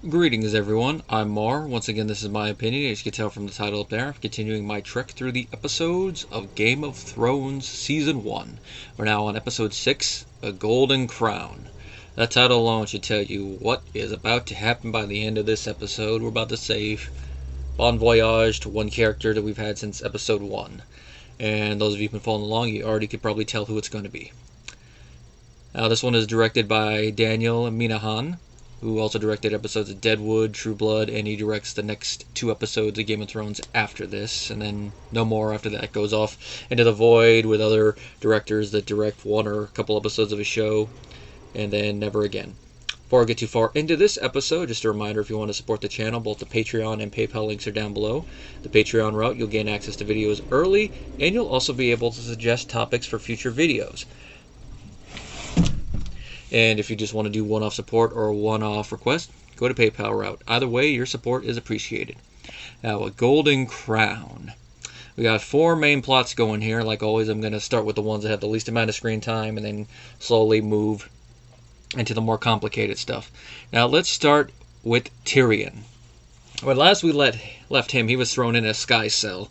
Greetings everyone, I'm Mar. Once again, this is my opinion, as you can tell from the title up there. Continuing my trek through the episodes of Game of Thrones Season 1. We're now on Episode 6, A Golden Crown. That title alone should tell you what is about to happen by the end of this episode. We're about to say bon voyage to one character that we've had since Episode 1. And those of you who've been following along, you already could probably tell who it's going to be. Now, this one is directed by Daniel Minahan, who also directed episodes of Deadwood, True Blood, and he directs the next 2 episodes of Game of Thrones after this, and then no more after that. Goes off into the void with other directors that direct 1 or a couple episodes of a show, and then never again. Before I get too far into this episode, just a reminder, if you want to support the channel, both the Patreon and PayPal links are down below. The Patreon route, you'll gain access to videos early, and you'll also be able to suggest topics for future videos. And if you just want to do one-off support or a one-off request, go to PayPal route. Either way, your support is appreciated. Now, A Golden Crown. We got 4 main plots going here. Like always, I'm going to start with the ones that have the least amount of screen time and then slowly move into the more complicated stuff. Now, let's start with Tyrion. When last we left him, he was thrown in a sky cell.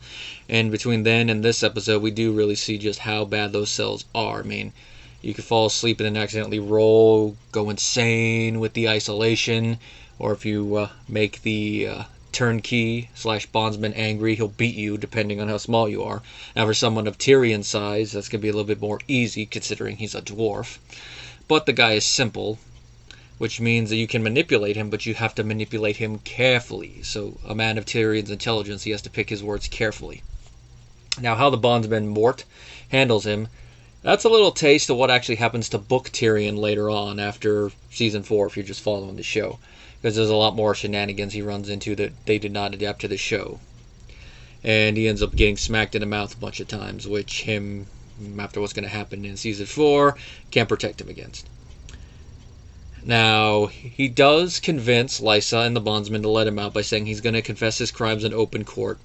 And between then and this episode, we do really see just how bad those cells are. I mean, you could fall asleep and then accidentally roll, go insane with the isolation, or if you make the turnkey / bondsman angry, he'll beat you depending on how small you are. Now for someone of Tyrion's size, that's going to be a little bit more easy considering he's a dwarf. But the guy is simple, which means that you can manipulate him, but you have to manipulate him carefully. So a man of Tyrion's intelligence, he has to pick his words carefully. Now how the bondsman Mort handles him, that's a little taste of what actually happens to Book Tyrion later on after Season 4, if you're just following the show. Because there's a lot more shenanigans he runs into that they did not adapt to the show. And he ends up getting smacked in the mouth a bunch of times, which him, after what's going to happen in Season 4, can't protect him against. Now, he does convince Lysa and the bondsman to let him out by saying he's going to confess his crimes in open court.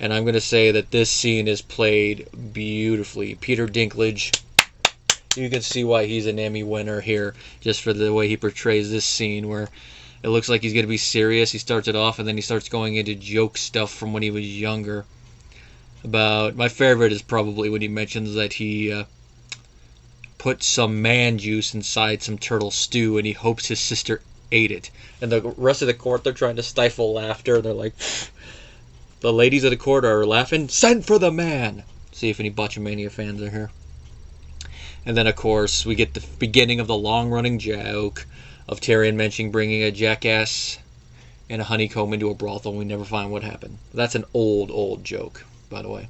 And I'm going to say that this scene is played beautifully. Peter Dinklage, you can see why he's an Emmy winner here, just for the way he portrays this scene, where it looks like he's going to be serious. He starts it off, and then he starts going into joke stuff from when he was younger. My favorite is probably when he mentions that he put some man juice inside some turtle stew, and he hopes his sister ate it. And the rest of the court, they're trying to stifle laughter, and they're like... The ladies of the court are laughing. Send for the man! See if any Botchamania fans are here. And then, of course, we get the beginning of the long-running joke of Tyrion mentioning bringing a jackass and a honeycomb into a brothel, and we never find what happened. That's an old joke, by the way.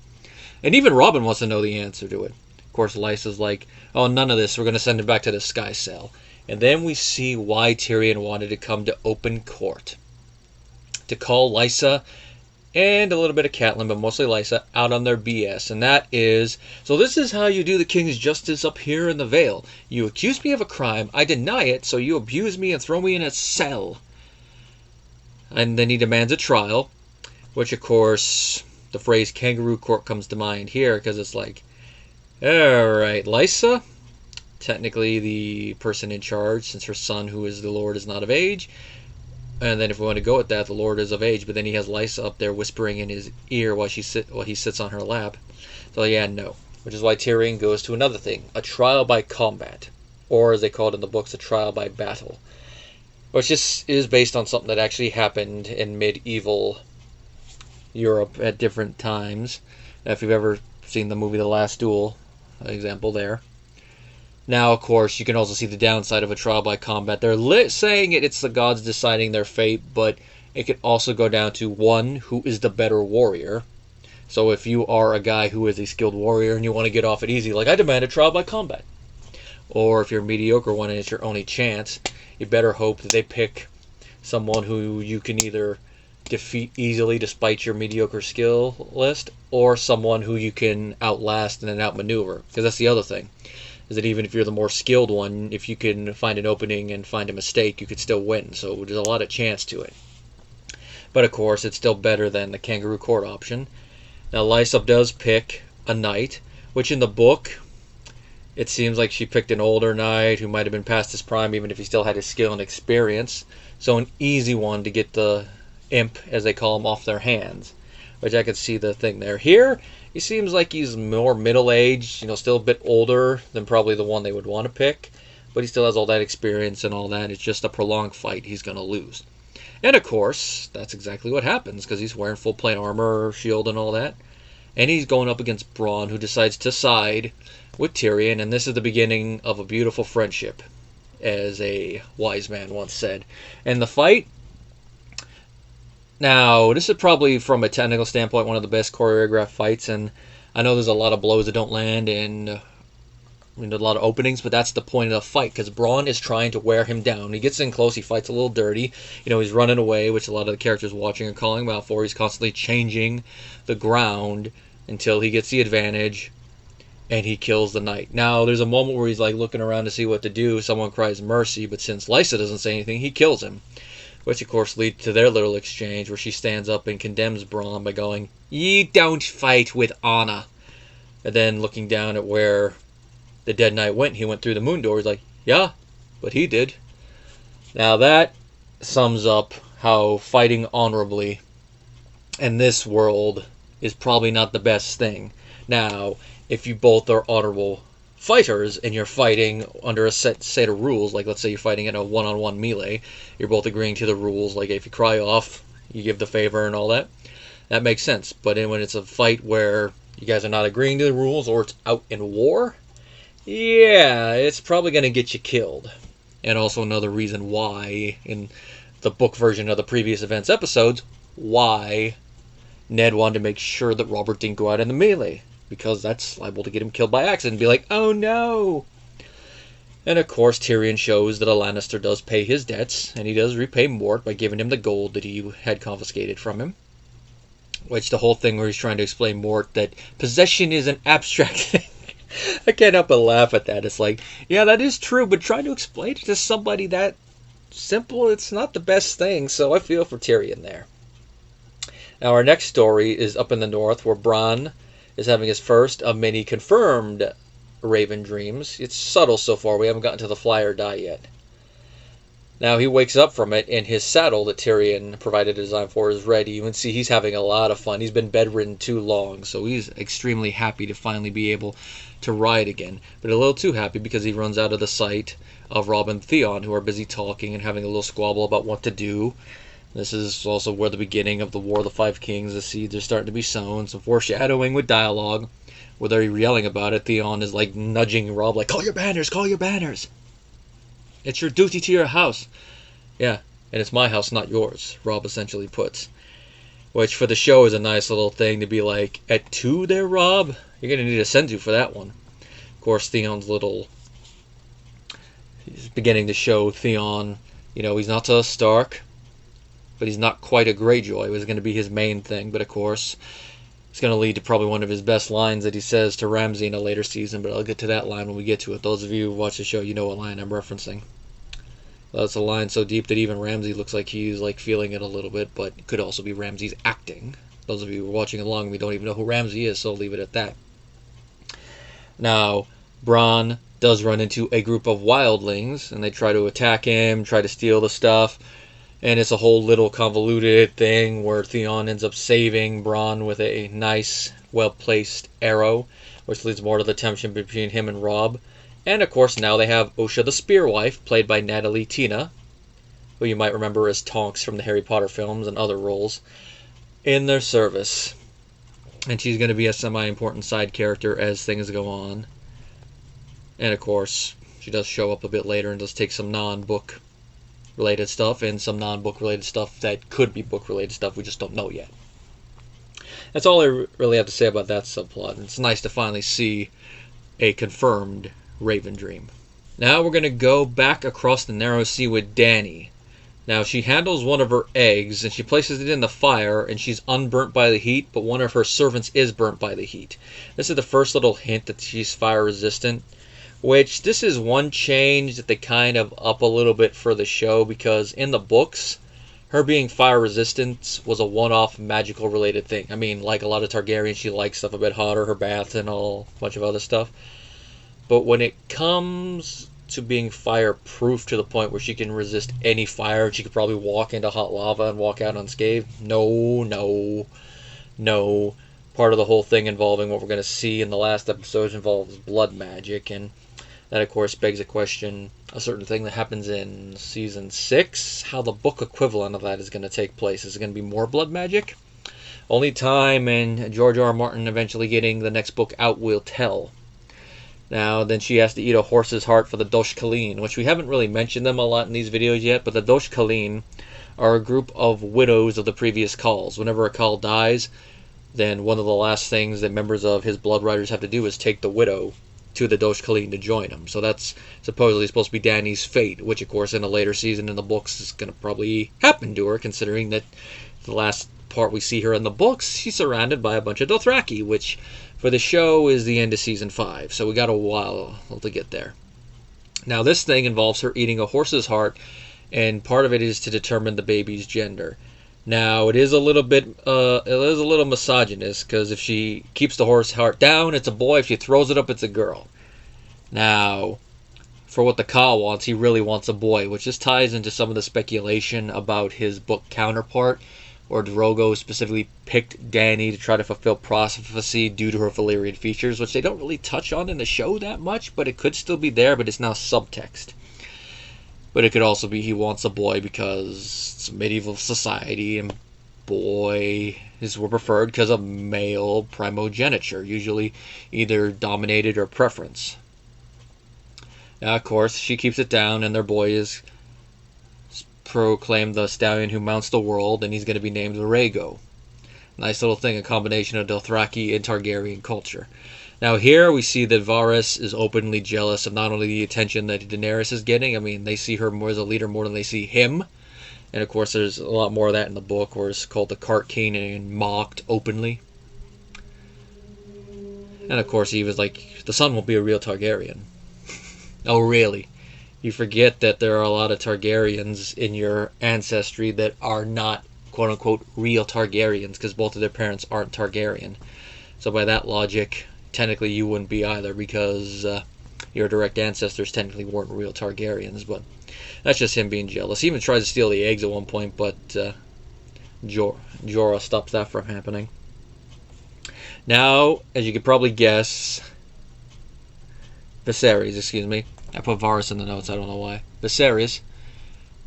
And even Robin wants to know the answer to it. Of course, Lysa's like, oh, none of this. We're going to send him back to the sky cell. And then we see why Tyrion wanted to come to open court. To call Lysa... and a little bit of Catelyn, but mostly Lysa, out on their BS. And that is, so this is how you do the king's justice up here in the Vale. You accuse me of a crime, I deny it, so you abuse me and throw me in a cell. And then he demands a trial, which of course, the phrase kangaroo court comes to mind here, because it's like, alright, Lysa, technically the person in charge, since her son, who is the Lord, is not of age. And then if we want to go with that, the Lord is of age, but then he has Lysa up there whispering in his ear while he sits on her lap. So yeah, no. Which is why Tyrion goes to another thing, a trial by combat. Or as they call it in the books, a trial by battle. Which is based on something that actually happened in medieval Europe at different times. If you've ever seen the movie The Last Duel, example there. Now, of course, you can also see the downside of a trial by combat. They're saying it's the gods deciding their fate, but it could also go down to one, who is the better warrior. So if you are a guy who is a skilled warrior and you want to get off it easy, like I demand a trial by combat. Or if you're a mediocre one and it's your only chance, you better hope that they pick someone who you can either defeat easily despite your mediocre skill list, or someone who you can outlast and then outmaneuver. Because that's the other thing. Is that even if you're the more skilled one, if you can find an opening and find a mistake, you could still win. So there's a lot of chance to it. But of course, it's still better than the kangaroo court option. Now, Lysa does pick a knight, which in the book It seems like she picked an older knight who might have been past his prime, even if he still had his skill and experience. So an easy one to get the imp, as they call him, off their hands. Which I could see the thing there. Here, he seems like he's more middle-aged, still a bit older than probably the one they would want to pick. But he still has all that experience and all that. It's just a prolonged fight he's going to lose. And of course, that's exactly what happens, because he's wearing full plate armor, shield, and all that. And he's going up against Bronn, who decides to side with Tyrion, and this is the beginning of a beautiful friendship, as a wise man once said. And the fight, now, this is probably, from a technical standpoint, one of the best choreographed fights, and I know there's a lot of blows that don't land, and a lot of openings, but that's the point of the fight, because Bronn is trying to wear him down. He gets in close, he fights a little dirty, he's running away, which a lot of the characters watching are calling him out for. He's constantly changing the ground until he gets the advantage, and he kills the knight. Now, there's a moment where he's like looking around to see what to do. Someone cries mercy, but since Lysa doesn't say anything, he kills him. Which, of course, leads to their little exchange where she stands up and condemns Bronn by going, "Ye don't fight with honor." And then looking down at where the dead knight went, he went through the moon door. He's like, "Yeah, but he did." Now that sums up how fighting honorably in this world is probably not the best thing. Now, if you both are honorable fighters and you're fighting under a set of rules, like let's say you're fighting in a one-on-one melee, you're both agreeing to the rules, like if you cry off, you give the favor and all that, that makes sense. But when it's a fight where you guys are not agreeing to the rules, or it's out in war, yeah, it's probably going to get you killed. And also another reason why, in the book version of the previous events episodes, why Ned wanted to make sure that Robert didn't go out in the melee, because that's liable to get him killed by accident and be like, "Oh no!" And of course, Tyrion shows that a Lannister does pay his debts, and he does repay Mort by giving him the gold that he had confiscated from him. Which, the whole thing where he's trying to explain Mort that possession is an abstract thing. I can't help but laugh at that. It's like, yeah, that is true, but trying to explain it to somebody that simple, it's not the best thing, so I feel for Tyrion there. Now, our next story is up in the north, where Bronn is having his first of many confirmed Raven dreams. It's subtle so far. We haven't gotten to the fly or die yet. Now, he wakes up from it, and his saddle that Tyrion provided a design for is ready. You can see he's having a lot of fun. He's been bedridden too long, so he's extremely happy to finally be able to ride again. But a little too happy because he runs out of the sight of Robb and Theon, who are busy talking and having a little squabble about what to do. This is also where the beginning of the War of the Five Kings, the seeds are starting to be sown. Some foreshadowing with dialogue, where they're yelling about it. Theon is like nudging Robb, like, "Call your banners, call your banners. It's your duty to your house." "Yeah, and it's my house, not yours," Robb essentially puts. Which for the show is a nice little thing to be like, "At 2 there, Robb? You're going to need a senzu for that one." Of course, he's beginning to show Theon, he's not a Stark, but he's not quite a Greyjoy. It was going to be his main thing, but of course, it's going to lead to probably one of his best lines that he says to Ramsay in a later season, but I'll get to that line when we get to it. Those of you who watch the show, you know what line I'm referencing. That's a line so deep that even Ramsay looks like he's feeling it a little bit, but it could also be Ramsay's acting. Those of you who are watching along, we don't even know who Ramsay is, so I'll leave it at that. Now, Bronn does run into a group of wildlings, and they try to attack him, try to steal the stuff. And it's a whole little convoluted thing where Theon ends up saving Bronn with a nice, well-placed arrow, which leads more to the tension between him and Robb. And, of course, now they have Osha the Spearwife, played by Natalie Tina, who you might remember as Tonks from the Harry Potter films and other roles, in their service. And she's going to be a semi-important side character as things go on. And, of course, she does show up a bit later and does take some non-book related stuff and some non-book related stuff that could be book related stuff we just don't know yet. That's all I really have to say about that subplot. It's nice to finally see a confirmed Raven dream. Now we're going to go back across the narrow sea with Dany. Now she handles one of her eggs and she places it in the fire and she's unburnt by the heat, but one of her servants is burnt by the heat. This is the first little hint that she's fire resistant. Which, this is one change that they kind of up a little bit for the show, because in the books, her being fire resistant was a one-off magical related thing. I mean, like a lot of Targaryens, she likes stuff a bit hotter, her bath and a bunch of other stuff. But when it comes to being fireproof to the point where she can resist any fire, and she could probably walk into hot lava and walk out unscathed, no. Part of the whole thing involving what we're going to see in the last episode involves blood magic, and that, of course, begs a question, a certain thing that happens in Season 6, how the book equivalent of that is going to take place. Is it going to be more blood magic? Only time and George R. R. Martin eventually getting the next book out will tell. Now, then she has to eat a horse's heart for the Dosh Kalin, which we haven't really mentioned them a lot in these videos yet, but the Dosh Kalin are a group of widows of the previous Khals. Whenever a Khal dies, then one of the last things that members of his Blood Riders have to do is take the widow to the Dosh Kalin to join him. So that's supposedly supposed to be Dany's fate, which, of course, in a later season in the books is going to probably happen to her, considering that the last part we see her in the books, she's surrounded by a bunch of Dothraki, which for the show is the end of Season 5. So we got a while to get there. Now, this thing involves her eating a horse's heart, and part of it is to determine the baby's gender. Now, it is a little misogynist, because if she keeps the horse heart down, it's a boy. If she throws it up, it's a girl. Now, for what the Khal wants, he really wants a boy, which just ties into some of the speculation about his book counterpart, where Drogo specifically picked Dany to try to fulfill prophecy due to her Valyrian features, which they don't really touch on in the show that much, but it could still be there, but it's now subtext. But it could also be he wants a boy because it's a medieval society, and boys were preferred because of male primogeniture, usually either dominated or preference. Now, of course, she keeps it down, and their boy is proclaimed the stallion who mounts the world, and he's going to be named Rhaego. Nice little thing, a combination of Dothraki and Targaryen culture. Now here we see that Varys is openly jealous of not only the attention that Daenerys is getting, I mean, they see her more as a leader more than they see him. And of course there's a lot more of that in the book, where it's called the Cart King and mocked openly. And of course he was like, the son won't be a real Targaryen. Oh really? You forget that there are a lot of Targaryens in your ancestry that are not quote-unquote real Targaryens, because both of their parents aren't Targaryen. So by that logic, technically you wouldn't be either, because your direct ancestors technically weren't real Targaryens. But that's just him being jealous. He even tries to steal the eggs at one point, but Jorah stops that from happening. Now, as you could probably guess, Viserys, excuse me. I put Varys in the notes, I don't know why. Viserys.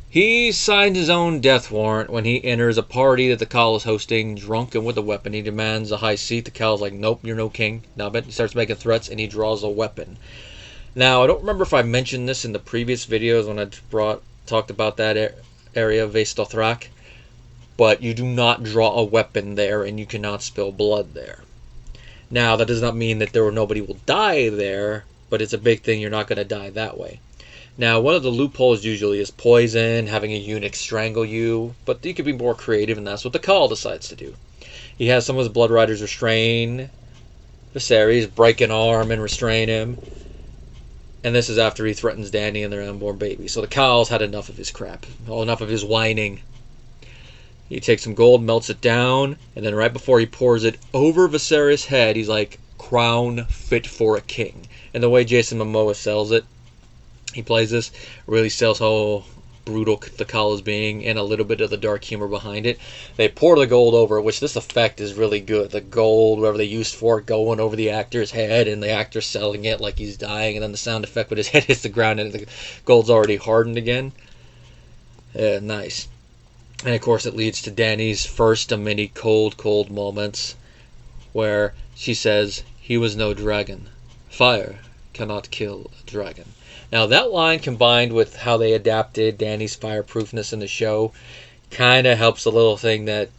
He signs his own death warrant when he enters a party that the Khal is hosting, drunk and with a weapon. He demands a high seat. The Khal's like, nope, you're no king. Now, he starts making threats, and he draws a weapon. Now, I don't remember if I mentioned this in the previous videos when I talked about that area of Vaes Dothrak, but you do not draw a weapon there, and you cannot spill blood there. Now, that does not mean that nobody will die there, but it's a big thing. You're not going to die that way. Now, one of the loopholes usually is poison, having a eunuch strangle you, but you could be more creative, and that's what the Khal decides to do. He has some of his Blood Riders restrain Viserys, break an arm and restrain him, and this is after he threatens Dany and their unborn baby. So the Khal's had enough of his crap, enough of his whining. He takes some gold, melts it down, and then right before he pours it over Viserys' head, he's like, crown fit for a king. And the way Jason Momoa sells it, he plays this, really sells how brutal the Khal is being, and a little bit of the dark humor behind it. They pour the gold over it, which this effect is really good. The gold, whatever they used for it, going over the actor's head, and the actor selling it like he's dying, and then the sound effect when his head hits the ground and the gold's already hardened again. Nice. And of course it leads to Dany's first of many cold moments, where she says, he was no dragon. Fire cannot kill a dragon. Now that line, combined with how they adapted Dany's fireproofness in the show, kind of helps the little thing that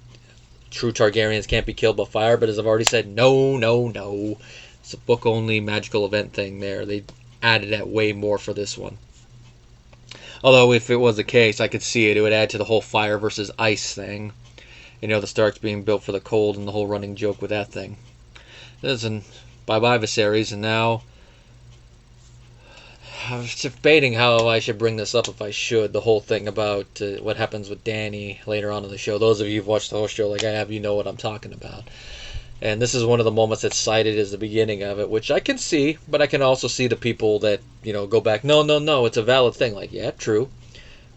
true Targaryens can't be killed by fire. But as I've already said, no. It's a book-only magical event thing there. They added that way more for this one. Although if it was the case, I could see it. It would add to the whole fire versus ice thing. You know, the Starks being built for the cold and the whole running joke with that thing. Listen, bye-bye Viserys, and now I was debating how I should bring this up, if I should, the whole thing about what happens with Dany later on in the show. Those of you who've watched the whole show like I have, you know what I'm talking about. And this is one of the moments that's cited as the beginning of it, which I can see, but I can also see the people that, go back, no, it's a valid thing. Like, yeah, true.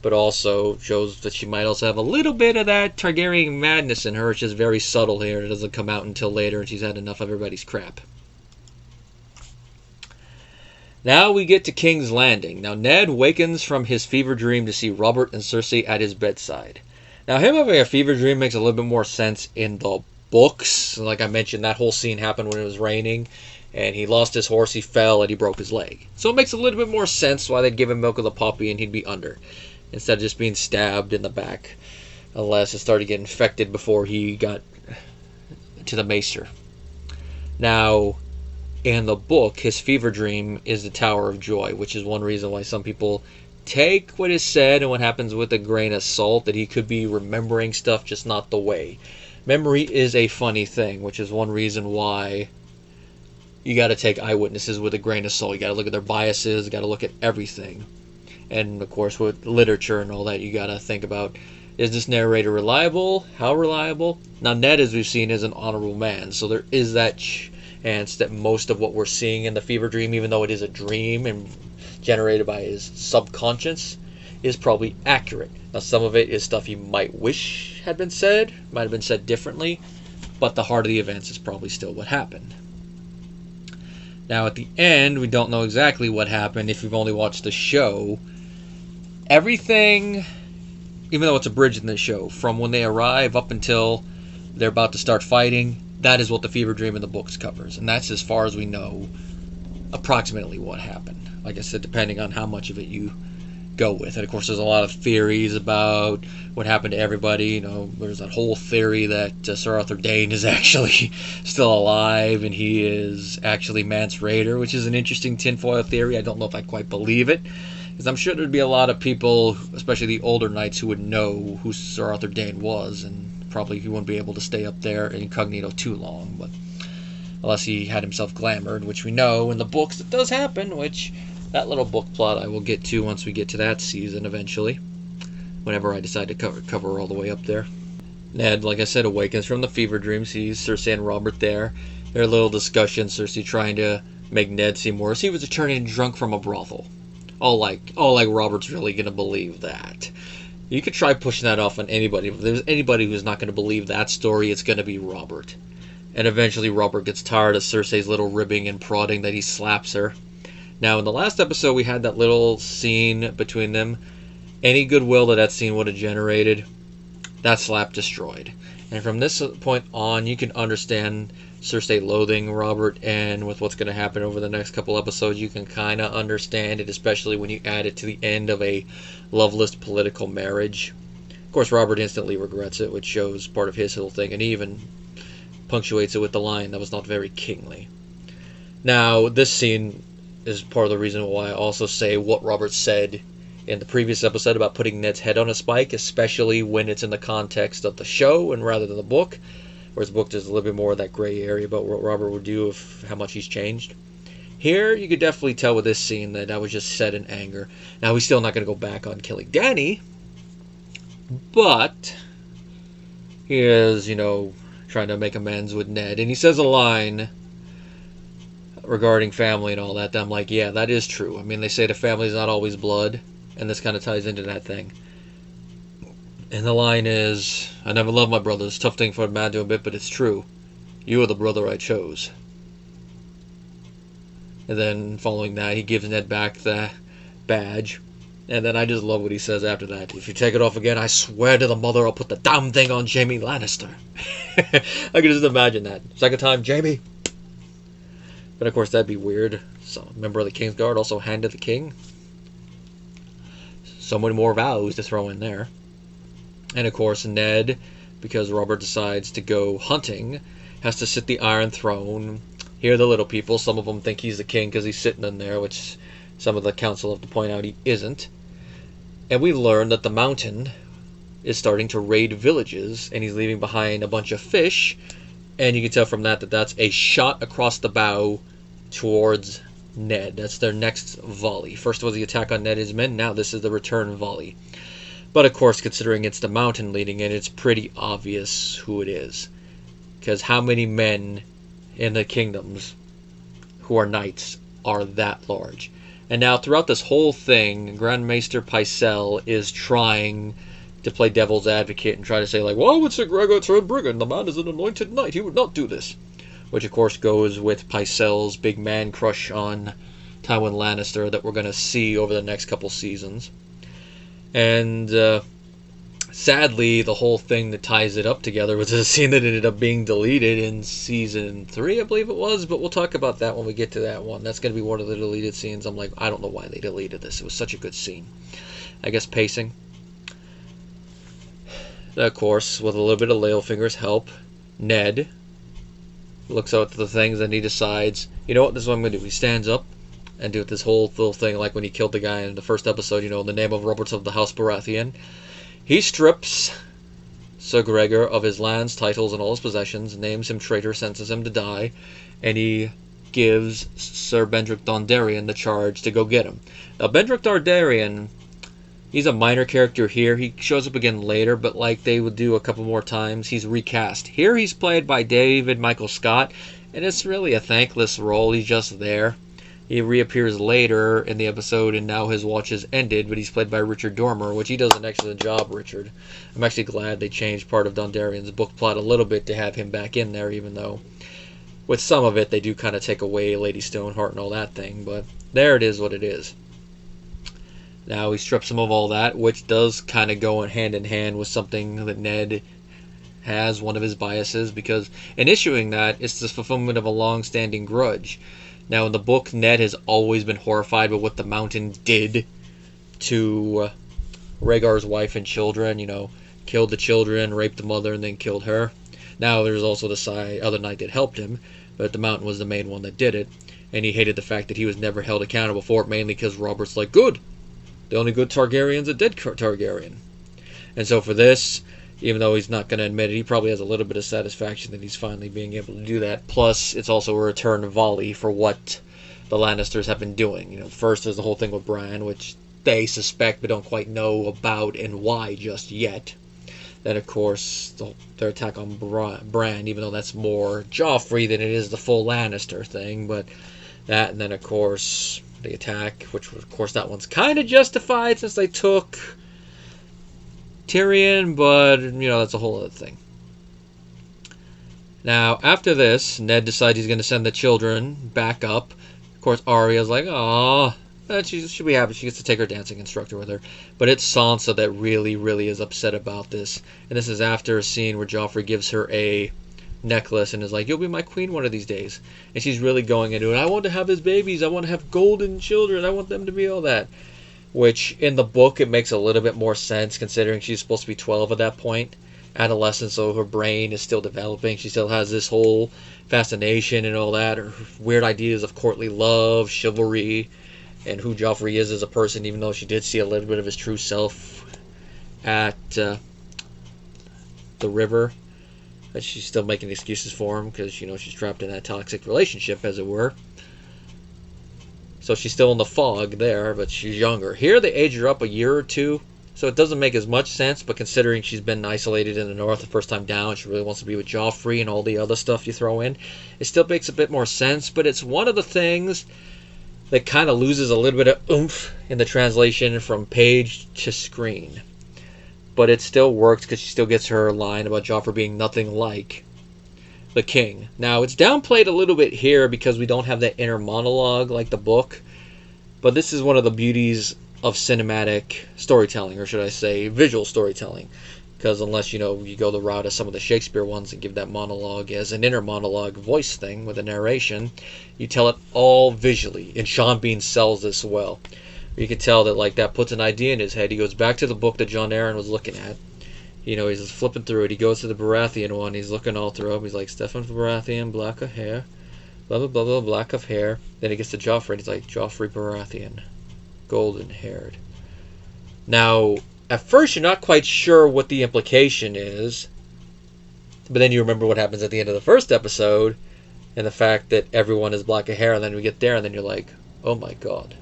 But also shows that she might also have a little bit of that Targaryen madness in her. It's just very subtle here. It doesn't come out until later, and she's had enough of everybody's crap. Now we get to King's Landing. Now Ned wakens from his fever dream to see Robert and Cersei at his bedside. Now him having a fever dream makes a little bit more sense in the books. Like I mentioned, that whole scene happened when it was raining, and he lost his horse, he fell, and he broke his leg. So it makes a little bit more sense why they'd give him milk of the puppy and he'd be under, instead of just being stabbed in the back, unless it started getting infected before he got to the maester. Now, in the book, his fever dream is the Tower of Joy, which is one reason why some people take what is said and what happens with a grain of salt, that he could be remembering stuff, just not the way. Memory is a funny thing, which is one reason why you got to take eyewitnesses with a grain of salt. You got to look at their biases, you got to look at everything. And of course, with literature and all that, you got to think about, is this narrator reliable? How reliable? Now, Ned, as we've seen, is an honorable man, so there is that chance that most of what we're seeing in the fever dream, even though it is a dream and generated by his subconscious, is probably accurate. Now, some of it is stuff he might wish had been said, might have been said differently, but the heart of the events is probably still what happened. Now, at the end, we don't know exactly what happened if you've only watched the show. Everything, even though it's abridged in the show, from when they arrive up until they're about to start fighting, that is what the fever dream in the books covers. And that's as far as we know approximately what happened. Like I said, depending on how much of it you go with. And of course, there's a lot of theories about what happened to everybody. There's that whole theory that Sir Arthur Dayne is actually still alive and he is actually Mance Rayder, which is an interesting tinfoil theory. I don't know if I quite believe it, because I'm sure there'd be a lot of people, especially the older knights, who would know who Sir Arthur Dayne was, and probably he wouldn't be able to stay up there incognito too long, but unless he had himself glamored, which we know in the books it does happen, which that little book plot I will get to once we get to that season eventually, whenever I decide to cover all the way up there. Ned, like I said, awakens from the fever dream, sees Cersei and Robert there. Their little discussion, Cersei trying to make Ned seem worse. He was returning drunk from a brothel. All like Robert's really going to believe that. You could try pushing that off on anybody. If there's anybody who's not going to believe that story, it's going to be Robert. And eventually Robert gets tired of Cersei's little ribbing and prodding that he slaps her. Now, in the last episode, we had that little scene between them. Any goodwill that scene would have generated, that slap destroyed. And from this point on, you can understand Cersei loathing Robert, and with what's going to happen over the next couple episodes, you can kind of understand it, especially when you add it to the end of a loveless political marriage. Of course, Robert instantly regrets it, which shows part of his whole thing, and he even punctuates it with the line, "That was not very kingly." Now, this scene is part of the reason why I also say what Robert said in the previous episode about putting Ned's head on a spike, especially when it's in the context of the show and rather than the book. Whereas the book there's a little bit more of that gray area about what Robert would do if how much he's changed. Here, you could definitely tell with this scene that was just said in anger. Now, he's still not going to go back on killing Dany, but he is, trying to make amends with Ned. And he says a line regarding family and all that I'm like, yeah, that is true. I mean, they say the family's not always blood, and this kind of ties into that thing. And the line is, "I never loved my brothers. Tough thing for a man to admit, but it's true. You are the brother I chose." And then following that, he gives Ned back the badge. And then I just love what he says after that. "If you take it off again, I swear to the mother I'll put the damn thing on Jaime Lannister." I can just imagine that. Second time, Jaime. But of course, that'd be weird. So, a member of the Kingsguard also handed the king so many more vows to throw in there. And of course, Ned, because Robert decides to go hunting, has to sit the Iron Throne. Here are the little people. Some of them think he's the king because he's sitting in there, which some of the council have to point out he isn't. And we learn that the Mountain is starting to raid villages, and he's leaving behind a bunch of fish. And you can tell from that that's a shot across the bow towards Ned. That's their next volley. First was the attack on Ned and his men. Now this is the return volley. But of course, considering it's the Mountain leading in, it's pretty obvious who it is. Because how many men in the kingdoms who are knights are that large? And now throughout this whole thing, Grand Maester Pycelle is trying to play devil's advocate and try to say, like, why would Sir Gregor turn brigand? The man is an anointed knight. He would not do this. Which, of course, goes with Pycelle's big man crush on Tywin Lannister that we're going to see over the next couple seasons. And sadly, the whole thing that ties it up together was a scene that ended up being deleted in Season 3, I believe it was. But we'll talk about that when we get to that one. That's going to be one of the deleted scenes. I'm like, I don't know why they deleted this. It was such a good scene. I guess pacing. Of course, with a little bit of Littlefinger's help, Ned looks out at the things and he decides, you know what, this is what I'm going to do. He stands up and do this whole little thing like when he killed the guy in the first episode, in the name of Roberts of the House Baratheon. He strips Sir Gregor of his lands, titles, and all his possessions, names him traitor, sentences him to die, and he gives Sir Bendrick Dondarrion the charge to go get him. Now, Bendrick Dondarrion, he's a minor character here. He shows up again later, but like they would do a couple more times, he's recast. Here he's played by David Michael Scott, and it's really a thankless role. He's just there. He reappears later in the episode, and now his watch has ended, but he's played by Richard Dormer, which he does an excellent job, Richard. I'm actually glad they changed part of Dondarrion's book plot a little bit to have him back in there, even though with some of it they do kind of take away Lady Stoneheart and all that thing, but there it is what it is. Now he strips him of all that, which does kind of go hand in hand with something that Ned has, one of his biases, because in issuing that, it's the fulfillment of a long-standing grudge. Now in the book, Ned has always been horrified by what the Mountain did to Rhaegar's wife and children, killed the children, raped the mother, and then killed her. Now there's also the other knight that helped him, but the Mountain was the main one that did it, and he hated the fact that he was never held accountable for it, mainly because Robert's like, good! The only good Targaryen's a dead Targaryen. And so for this, even though he's not going to admit it, he probably has a little bit of satisfaction that he's finally being able to do that. Plus, it's also a return volley for what the Lannisters have been doing. First there's the whole thing with Bran, which they suspect but don't quite know about and why just yet. Then, of course, their attack on Bran, even though that's more Joffrey than it is the full Lannister thing. But that, and then, of course, the attack, which of course that one's kind of justified since they took Tyrion, but that's a whole other thing. Now after this, Ned decides he's going to send the children back up. Of course Arya's like, "Aw, she'll be happy. She gets to take her dancing instructor with her." But it's Sansa that really is upset about this, and this is after a scene where Joffrey gives her a necklace and is like, "You'll be my queen one of these days," and she's really going into it. I want to have his babies. I want to have golden children. I want them to be all that. Which in the book it makes a little bit more sense considering she's supposed to be 12 at that point, adolescent, so her brain is still developing. She still has this whole fascination and all that, her weird ideas of courtly love, chivalry, and who Joffrey is as a person, even though she did see a little bit of his true self at the river. But she's still making excuses for him because, she's trapped in that toxic relationship, as it were. So she's still in the fog there, but she's younger. Here they age her up a year or two, so it doesn't make as much sense, but considering she's been isolated in the north the first time down, she really wants to be with Joffrey and all the other stuff you throw in, it still makes a bit more sense, but it's one of the things that kind of loses a little bit of oomph in the translation from page to screen. But it still works because she still gets her line about Joffrey being nothing like the king. Now, it's downplayed a little bit here because we don't have that inner monologue like the book, but this is one of the beauties of cinematic storytelling, or should I say visual storytelling, because unless you go the route of some of the Shakespeare ones and give that monologue as an inner monologue voice thing with a narration, you tell it all visually, and Sean Bean sells this well. You can tell that that puts an idea in his head. He goes back to the book that John Aaron was looking at. He's just flipping through it. He goes to the Baratheon one. He's looking all through it. He's like, Steffon Baratheon, black of hair. Blah, blah, blah, blah, black of hair. Then he gets to Joffrey, and he's like, Joffrey Baratheon, golden-haired. Now, at first, you're not quite sure what the implication is. But then you remember what happens at the end of the first episode, and the fact that everyone is black of hair, and then we get there, and then you're like, oh my god.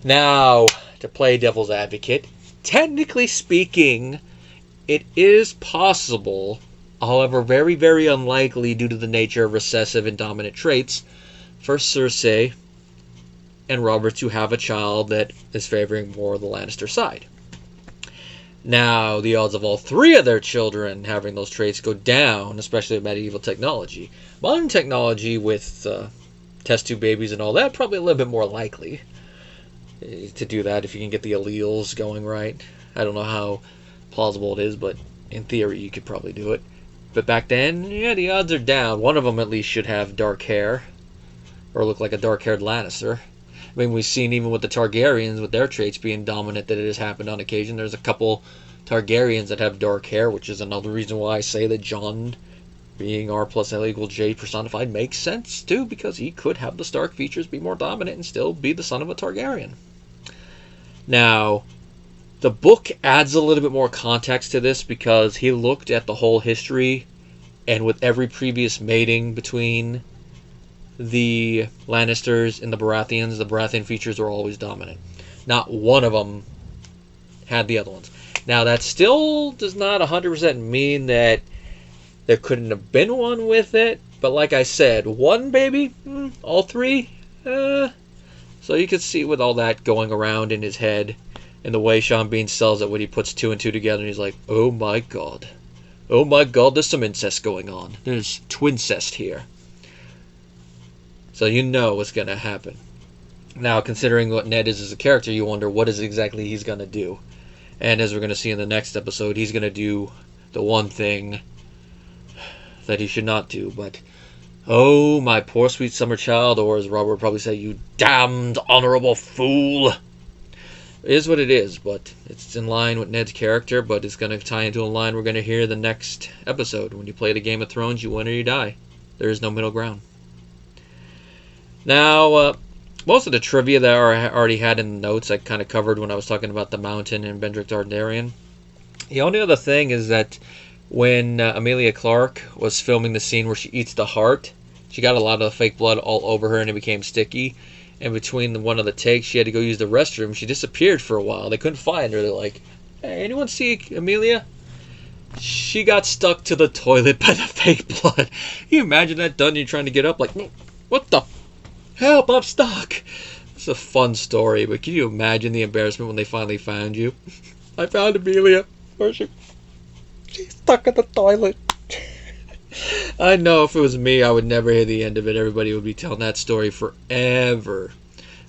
Now, to play devil's advocate, technically speaking, it is possible However, very, very unlikely due to the nature of recessive and dominant traits for Cersei and Robert to have a child that is favoring more the Lannister side. Now, the odds of all three of their children having those traits go down, especially with medieval technology. Modern technology with test tube babies and all that, probably a little bit more likely to do that if you can get the alleles going right. I don't know how plausible it is, but in theory you could probably do it. But back then, yeah, the odds are down. One of them at least should have dark hair, or look like a dark-haired Lannister. I mean, we've seen even with the Targaryens, with their traits being dominant, that it has happened on occasion. There's a couple Targaryens that have dark hair, which is another reason why I say that Jon, being R plus L equals J personified, makes sense too, because he could have the Stark features, be more dominant, and still be the son of a Targaryen. Now, the book adds a little bit more context to this because he looked at the whole history, and with every previous mating between the Lannisters and the Baratheon features were always dominant. Not one of them had the other ones. Now, that still does not 100% mean that there couldn't have been one with it, but like I said, one baby, all three, so you could see with all that going around in his head, and the way Sean Bean sells it when he puts two and two together, and he's like, oh my god, there's some incest going on. There's twincest here. So you know what's going to happen. Now, considering what Ned is as a character, you wonder what is exactly he's going to do. And as we're going to see in the next episode, he's going to do the one thing that he should not do. But, oh, my poor sweet summer child, or as Robert would probably say, you damned honorable fool. It is what it is, but it's in line with Ned's character, but it's going to tie into a line we're going to hear the next episode. When you play the Game of Thrones, you win or you die. There is no middle ground. Now, most of the trivia that I already had in the notes I kind of covered when I was talking about the Mountain and Bendrick Dondarrion. The only other thing is that when Emilia Clarke was filming the scene where she eats the heart, she got a lot of the fake blood all over her and it became sticky. And between one of the takes, she had to go use the restroom. She disappeared for a while. They couldn't find her. They're like, hey, anyone see Emilia? She got stuck to the toilet by the fake blood. Can you imagine that done? You're trying to get up like, what the help, I'm stuck. It's a fun story, but can you imagine the embarrassment when they finally found you? I found Emilia. Where's she? She's stuck in the toilet. I know if it was me, I would never hear the end of it. Everybody would be telling that story forever.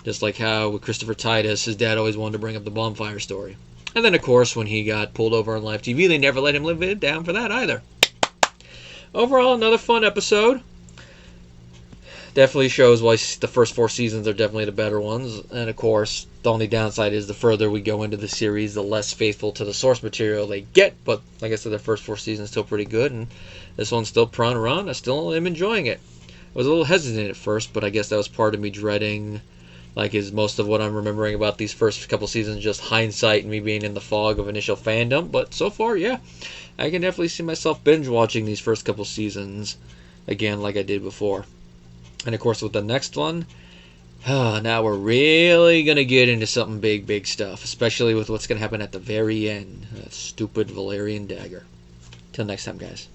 Just like how with Christopher Titus, his dad always wanted to bring up the bonfire story. And then, of course, when he got pulled over on live TV, they never let him live it down for that either. Overall, another fun episode. Definitely shows why the first 4 seasons are definitely the better ones. And, of course, the only downside is the further we go into the series, the less faithful to the source material they get. But, like I said, the first 4 seasons are still pretty good. And this one's still prawn around. I still am enjoying it. I was a little hesitant at first, but I guess that was part of me dreading, like, is most of what I'm remembering about these first couple seasons just hindsight and me being in the fog of initial fandom. But so far, yeah, I can definitely see myself binge watching these first couple seasons again like I did before. And, of course, with the next one, now we're really going to get into something big, big stuff, especially with what's going to happen at the very end. That stupid Valyrian dagger. Till next time, guys.